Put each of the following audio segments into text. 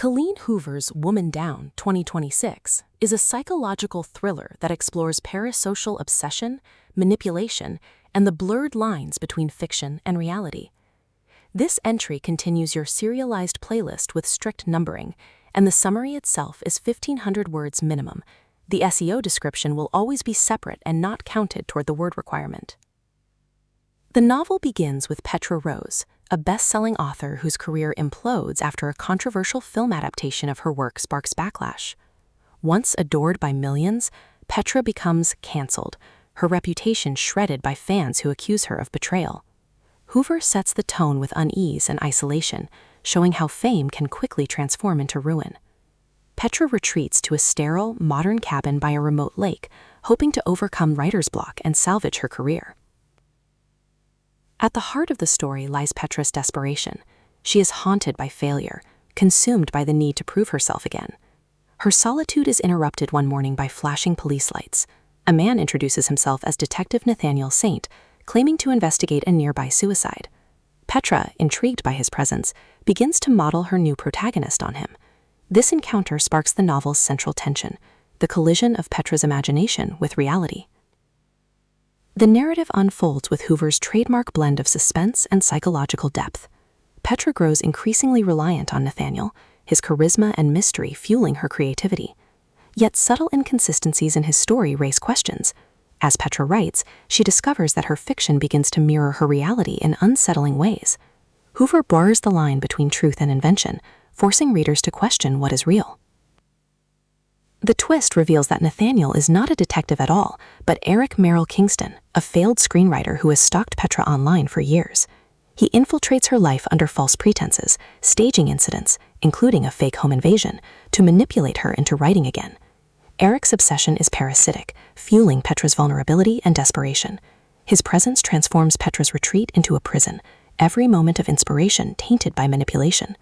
Colleen Hoover's Woman Down 2026 is a psychological thriller that explores parasocial obsession, manipulation, and the blurred lines between fiction and reality. This entry continues your serialized playlist with strict numbering, and the summary itself is 1,500 words minimum. The SEO description will always be separate and not counted toward the word requirement. The novel begins with Petra Rose, a best-selling author whose career implodes after a controversial film adaptation of her work sparks backlash. Once adored by millions, Petra becomes cancelled, her reputation shredded by fans who accuse her of betrayal. Hoover sets the tone with unease and isolation, showing how fame can quickly transform into ruin. Petra retreats to a sterile, modern cabin by a remote lake, hoping to overcome writer's block and salvage her career. At the heart of the story lies Petra's desperation. She is haunted by failure, consumed by the need to prove herself again. Her solitude is interrupted one morning by flashing police lights. A man introduces himself as Detective Nathaniel Saint, claiming to investigate a nearby suicide. Petra, intrigued by his presence, begins to model her new protagonist on him. This encounter sparks the novel's central tension, the collision of Petra's imagination with reality. The narrative unfolds with Hoover's trademark blend of suspense and psychological depth. Petra grows increasingly reliant on Nathaniel, his charisma and mystery fueling her creativity. Yet subtle inconsistencies in his story raise questions. As Petra writes, she discovers that her fiction begins to mirror her reality in unsettling ways. Hoover blurs the line between truth and invention, forcing readers to question what is real. The twist reveals that Nathaniel is not a detective at all, but Eric Merrill Kingston, a failed screenwriter who has stalked Petra online for years. He infiltrates her life under false pretenses, staging incidents, including a fake home invasion, to manipulate her into writing again. Eric's obsession is parasitic, fueling Petra's vulnerability and desperation. His presence transforms Petra's retreat into a prison, every moment of inspiration tainted by manipulation.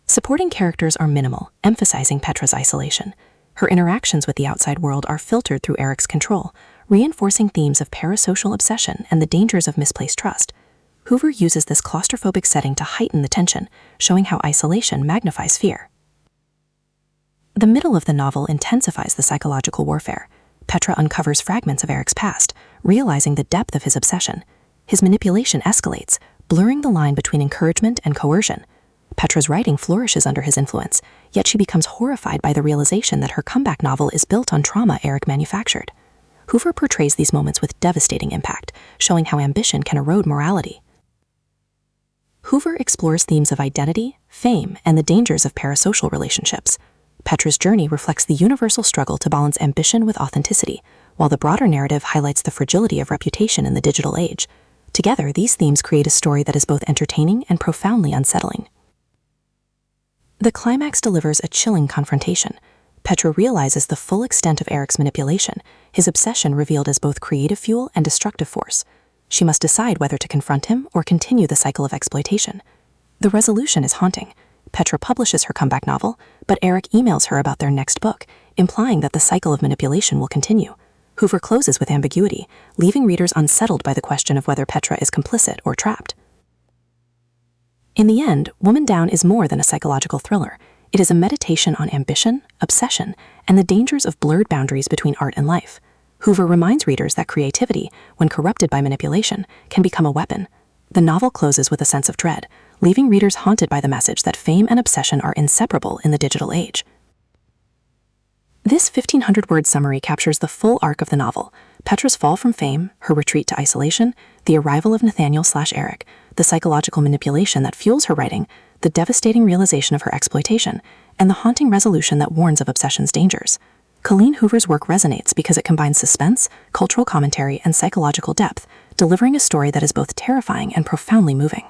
Supporting characters are minimal, emphasizing Petra's isolation. Her interactions with the outside world are filtered through Eric's control, reinforcing themes of parasocial obsession and the dangers of misplaced trust. Hoover uses this claustrophobic setting to heighten the tension, showing how isolation magnifies fear. The middle of the novel intensifies the psychological warfare. Petra uncovers fragments of Eric's past, realizing the depth of his obsession. His manipulation escalates, blurring the line between encouragement and coercion. Petra's writing flourishes under his influence, yet she becomes horrified by the realization that her comeback novel is built on trauma Eric manufactured. Hoover portrays these moments with devastating impact, showing how ambition can erode morality. Hoover explores themes of identity, fame, and the dangers of parasocial relationships. Petra's journey reflects the universal struggle to balance ambition with authenticity, while the broader narrative highlights the fragility of reputation in the digital age. Together, these themes create a story that is both entertaining and profoundly unsettling. The climax delivers a chilling confrontation. Petra realizes the full extent of Eric's manipulation, his obsession revealed as both creative fuel and destructive force. She must decide whether to confront him or continue the cycle of exploitation. The resolution is haunting. Petra publishes her comeback novel, but Eric emails her about their next book, implying that the cycle of manipulation will continue. Hoover closes with ambiguity, leaving readers unsettled by the question of whether Petra is complicit or trapped. In the end, Woman Down is more than a psychological thriller. It is a meditation on ambition, obsession, and the dangers of blurred boundaries between art and life. Hoover reminds readers that creativity, when corrupted by manipulation, can become a weapon. The novel closes with a sense of dread, leaving readers haunted by the message that fame and obsession are inseparable in the digital age. This 1,500-word summary captures the full arc of the novel: Petra's fall from fame, her retreat to isolation, the arrival of Nathaniel/Eric, the psychological manipulation that fuels her writing, the devastating realization of her exploitation, and the haunting resolution that warns of obsession's dangers. Colleen Hoover's work resonates because it combines suspense, cultural commentary, and psychological depth, delivering a story that is both terrifying and profoundly moving.